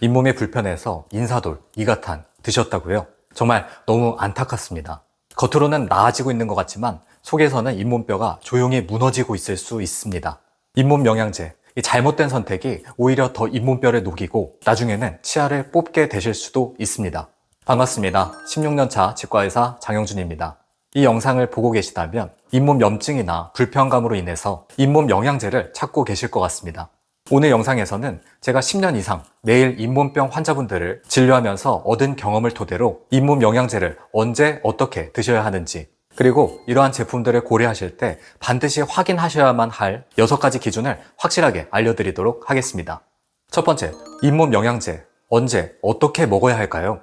잇몸이 불편해서 인사돌, 이가탄 드셨다고요? 정말 너무 안타깝습니다. 겉으로는 나아지고 있는 것 같지만 속에서는 잇몸뼈가 조용히 무너지고 있을 수 있습니다. 잇몸 영양제, 이 잘못된 선택이 오히려 더 잇몸뼈를 녹이고 나중에는 치아를 뽑게 되실 수도 있습니다. 반갑습니다. 16년차 치과의사 장영준입니다. 이 영상을 보고 계시다면 잇몸 염증이나 불편감으로 인해서 잇몸 영양제를 찾고 계실 것 같습니다. 오늘 영상에서는 제가 10년 이상 매일 잇몸병 환자분들을 진료하면서 얻은 경험을 토대로 잇몸 영양제를 언제 어떻게 드셔야 하는지, 그리고 이러한 제품들을 고려하실 때 반드시 확인하셔야만 할 6가지 기준을 확실하게 알려드리도록 하겠습니다. 첫 번째, 잇몸 영양제 언제 어떻게 먹어야 할까요?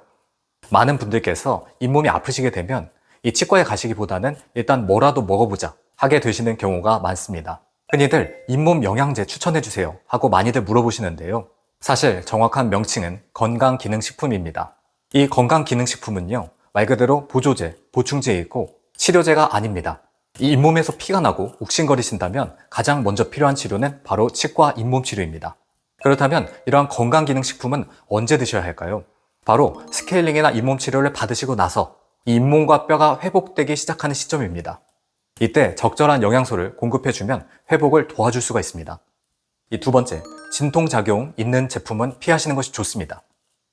많은 분들께서 잇몸이 아프시게 되면 이 치과에 가시기보다는 일단 뭐라도 먹어보자 하게 되시는 경우가 많습니다. 흔히들 잇몸 영양제 추천해주세요 하고 많이들 물어보시는데요. 사실 정확한 명칭은 건강기능식품입니다. 이 건강기능식품은요, 말 그대로 보조제, 보충제이고 치료제가 아닙니다. 이 잇몸에서 피가 나고 욱신거리신다면 가장 먼저 필요한 치료는 바로 치과 잇몸 치료입니다. 그렇다면 이러한 건강기능식품은 언제 드셔야 할까요? 바로 스케일링이나 잇몸 치료를 받으시고 나서 이 잇몸과 뼈가 회복되기 시작하는 시점입니다. 이때 적절한 영양소를 공급해주면 회복을 도와줄 수가 있습니다. 이 두 번째, 진통작용 있는 제품은 피하시는 것이 좋습니다.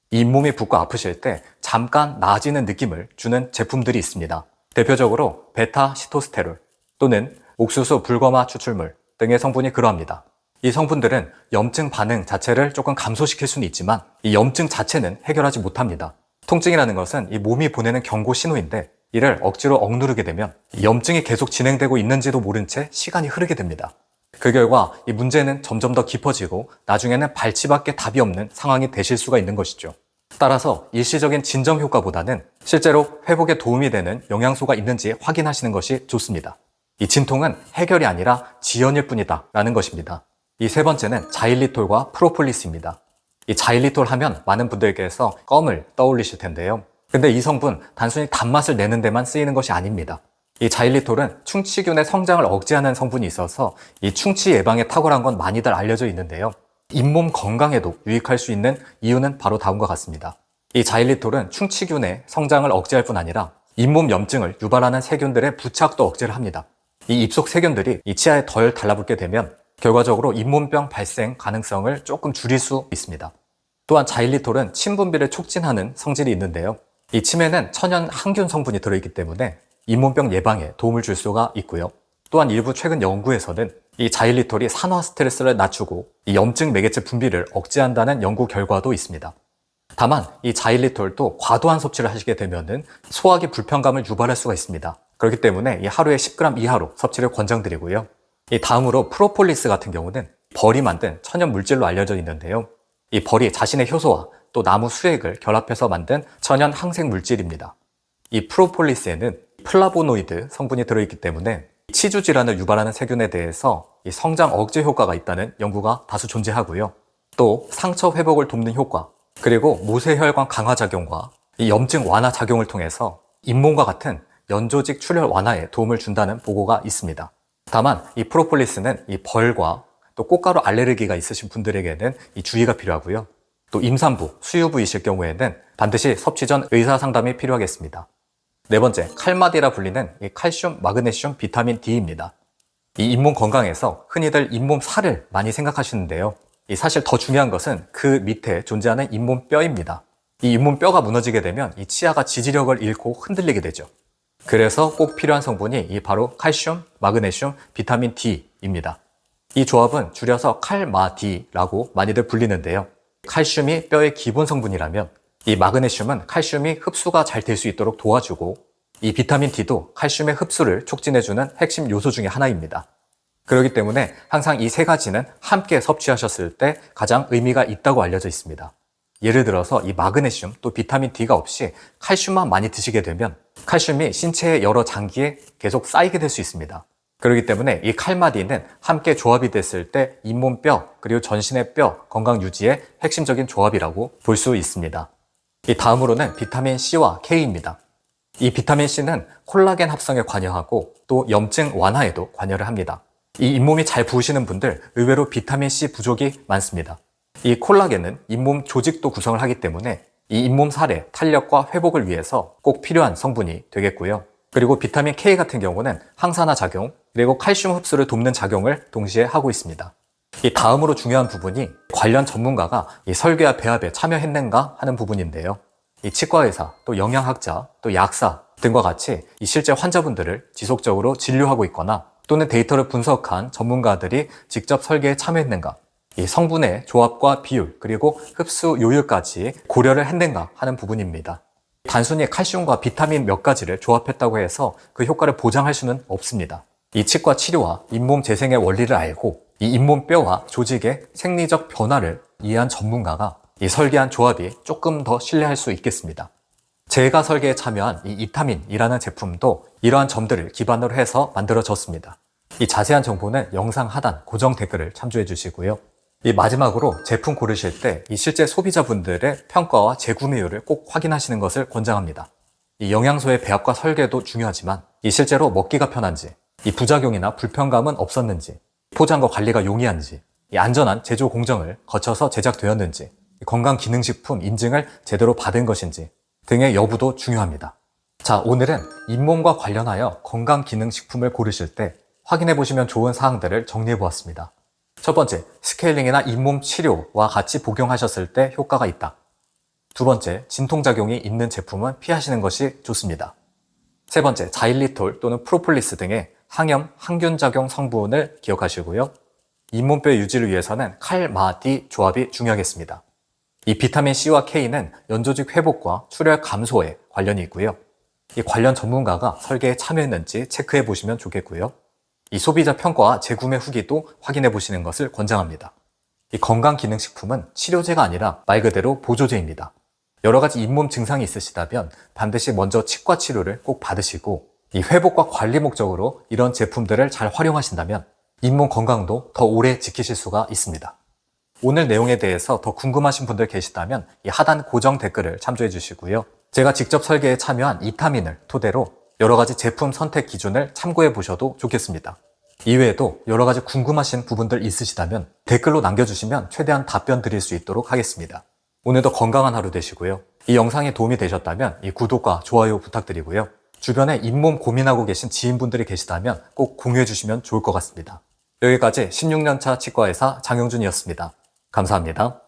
이 잇몸이 붓고 아프실 때 잠깐 나아지는 느낌을 주는 제품들이 있습니다. 대표적으로 베타시토스테롤 또는 옥수수 불검화 추출물 등의 성분이 그러합니다. 이 성분들은 염증 반응 자체를 조금 감소시킬 수는 있지만 이 염증 자체는 해결하지 못합니다. 통증이라는 것은 이 몸이 보내는 경고 신호인데 이를 억지로 억누르게 되면 염증이 계속 진행되고 있는지도 모른 채 시간이 흐르게 됩니다. 그 결과 이 문제는 점점 더 깊어지고 나중에는 발치밖에 답이 없는 상황이 되실 수가 있는 것이죠. 따라서 일시적인 진정 효과보다는 실제로 회복에 도움이 되는 영양소가 있는지 확인하시는 것이 좋습니다. 이 진통은 해결이 아니라 지연일 뿐이다 라는 것입니다. 이 세 번째는 자일리톨과 프로폴리스입니다. 이 자일리톨 하면 많은 분들께서 껌을 떠올리실 텐데요. 근데 이 성분 단순히 단맛을 내는 데만 쓰이는 것이 아닙니다. 이 자일리톨은 충치균의 성장을 억제하는 성분이 있어서 이 충치 예방에 탁월한 건 많이들 알려져 있는데요. 잇몸 건강에도 유익할 수 있는 이유는 바로 다음과 같습니다. 이 자일리톨은 충치균의 성장을 억제할 뿐 아니라 잇몸 염증을 유발하는 세균들의 부착도 억제를 합니다. 이 입속 세균들이 이 치아에 덜 달라붙게 되면 결과적으로 잇몸병 발생 가능성을 조금 줄일 수 있습니다. 또한 자일리톨은 침 분비를 촉진하는 성질이 있는데요. 이 침에는 천연 항균 성분이 들어있기 때문에 잇몸병 예방에 도움을 줄 수가 있고요. 또한 일부 최근 연구에서는 이 자일리톨이 산화 스트레스를 낮추고 이 염증 매개체 분비를 억제한다는 연구 결과도 있습니다. 다만 이 자일리톨도 과도한 섭취를 하시게 되면은 소화기 불편감을 유발할 수가 있습니다. 그렇기 때문에 이 하루에 10g 이하로 섭취를 권장드리고요. 이 다음으로 프로폴리스 같은 경우는 벌이 만든 천연 물질로 알려져 있는데요. 이 벌이 자신의 효소와 또 나무 수액을 결합해서 만든 천연 항생 물질입니다. 이 프로폴리스에는 플라보노이드 성분이 들어있기 때문에 치주 질환을 유발하는 세균에 대해서 이 성장 억제 효과가 있다는 연구가 다수 존재하고요. 또 상처 회복을 돕는 효과, 그리고 모세혈관 강화 작용과 이 염증 완화 작용을 통해서 잇몸과 같은 연조직 출혈 완화에 도움을 준다는 보고가 있습니다. 다만 이 프로폴리스는 이 벌과 또 꽃가루 알레르기가 있으신 분들에게는 이 주의가 필요하고요. 또 임산부, 수유부이실 경우에는 반드시 섭취 전 의사 상담이 필요하겠습니다. 네 번째, 칼마디라 불리는 이 칼슘, 마그네슘, 비타민 D입니다. 이 잇몸 건강에서 흔히들 잇몸 살을 많이 생각하시는데요. 이 사실 더 중요한 것은 그 밑에 존재하는 잇몸 뼈입니다. 이 잇몸 뼈가 무너지게 되면 이 치아가 지지력을 잃고 흔들리게 되죠. 그래서 꼭 필요한 성분이 이 바로 칼슘, 마그네슘, 비타민 D입니다. 이 조합은 줄여서 칼마디라고 많이들 불리는데요. 칼슘이 뼈의 기본 성분이라면 이 마그네슘은 칼슘이 흡수가 잘 될 수 있도록 도와주고 이 비타민 D도 칼슘의 흡수를 촉진해주는 핵심 요소 중에 하나입니다. 그렇기 때문에 항상 이 세 가지는 함께 섭취하셨을 때 가장 의미가 있다고 알려져 있습니다. 예를 들어서 이 마그네슘 또 비타민 D가 없이 칼슘만 많이 드시게 되면 칼슘이 신체의 여러 장기에 계속 쌓이게 될 수 있습니다. 그렇기 때문에 이 칼마디는 함께 조합이 됐을 때 잇몸뼈 그리고 전신의 뼈 건강 유지의 핵심적인 조합이라고 볼 수 있습니다. 이 다음으로는 비타민 C와 K입니다. 이 비타민 C는 콜라겐 합성에 관여하고 또 염증 완화에도 관여를 합니다. 이 잇몸이 잘 부으시는 분들 의외로 비타민 C 부족이 많습니다. 이 콜라겐은 잇몸 조직도 구성을 하기 때문에 이 잇몸 살의 탄력과 회복을 위해서 꼭 필요한 성분이 되겠고요. 그리고 비타민 K 같은 경우는 항산화 작용, 그리고 칼슘 흡수를 돕는 작용을 동시에 하고 있습니다. 이 다음으로 중요한 부분이 관련 전문가가 이 설계와 배합에 참여했는가 하는 부분인데요. 이 치과의사, 또 영양학자, 또 약사 등과 같이 이 실제 환자분들을 지속적으로 진료하고 있거나 또는 데이터를 분석한 전문가들이 직접 설계에 참여했는가, 이 성분의 조합과 비율, 그리고 흡수 요율까지 고려를 했는가 하는 부분입니다. 단순히 칼슘과 비타민 몇 가지를 조합했다고 해서 그 효과를 보장할 수는 없습니다. 이 치과 치료와 잇몸 재생의 원리를 알고 이 잇몸뼈와 조직의 생리적 변화를 이해한 전문가가 이 설계한 조합이 조금 더 신뢰할 수 있겠습니다. 제가 설계에 참여한 이 이타민이라는 제품도 이러한 점들을 기반으로 해서 만들어졌습니다. 이 자세한 정보는 영상 하단 고정 댓글을 참조해 주시고요. 이 마지막으로 제품 고르실 때 이 실제 소비자분들의 평가와 재구매율을 꼭 확인하시는 것을 권장합니다. 이 영양소의 배합과 설계도 중요하지만 이 실제로 먹기가 편한지, 이 부작용이나 불편감은 없었는지, 포장과 관리가 용이한지, 이 안전한 제조 공정을 거쳐서 제작되었는지, 건강기능식품 인증을 제대로 받은 것인지 등의 여부도 중요합니다. 자, 오늘은 잇몸과 관련하여 건강기능식품을 고르실 때 확인해 보시면 좋은 사항들을 정리해 보았습니다. 첫 번째, 스케일링이나 잇몸 치료와 같이 복용하셨을 때 효과가 있다. 두 번째, 진통작용이 있는 제품은 피하시는 것이 좋습니다. 세 번째, 자일리톨 또는 프로폴리스 등의 항염, 항균작용 성분을 기억하시고요. 잇몸뼈 유지를 위해서는 칼, 마, 디 조합이 중요하겠습니다. 이 비타민 C와 K는 연조직 회복과 출혈 감소에 관련이 있고요. 이 관련 전문가가 설계에 참여했는지 체크해 보시면 좋겠고요. 이 소비자 평가와 재구매 후기도 확인해 보시는 것을 권장합니다. 이 건강기능식품은 치료제가 아니라 말 그대로 보조제입니다. 여러 가지 잇몸 증상이 있으시다면 반드시 먼저 치과 치료를 꼭 받으시고 이 회복과 관리 목적으로 이런 제품들을 잘 활용하신다면 잇몸 건강도 더 오래 지키실 수가 있습니다. 오늘 내용에 대해서 더 궁금하신 분들 계시다면 이 하단 고정 댓글을 참조해 주시고요. 제가 직접 설계에 참여한 이타민을 토대로 여러 가지 제품 선택 기준을 참고해 보셔도 좋겠습니다. 이외에도 여러 가지 궁금하신 부분들 있으시다면 댓글로 남겨주시면 최대한 답변 드릴 수 있도록 하겠습니다. 오늘도 건강한 하루 되시고요. 이 영상이 도움이 되셨다면 이 구독과 좋아요 부탁드리고요. 주변에 잇몸 고민하고 계신 지인분들이 계시다면 꼭 공유해 주시면 좋을 것 같습니다. 여기까지 16년차 치과의사 장영준이었습니다. 감사합니다.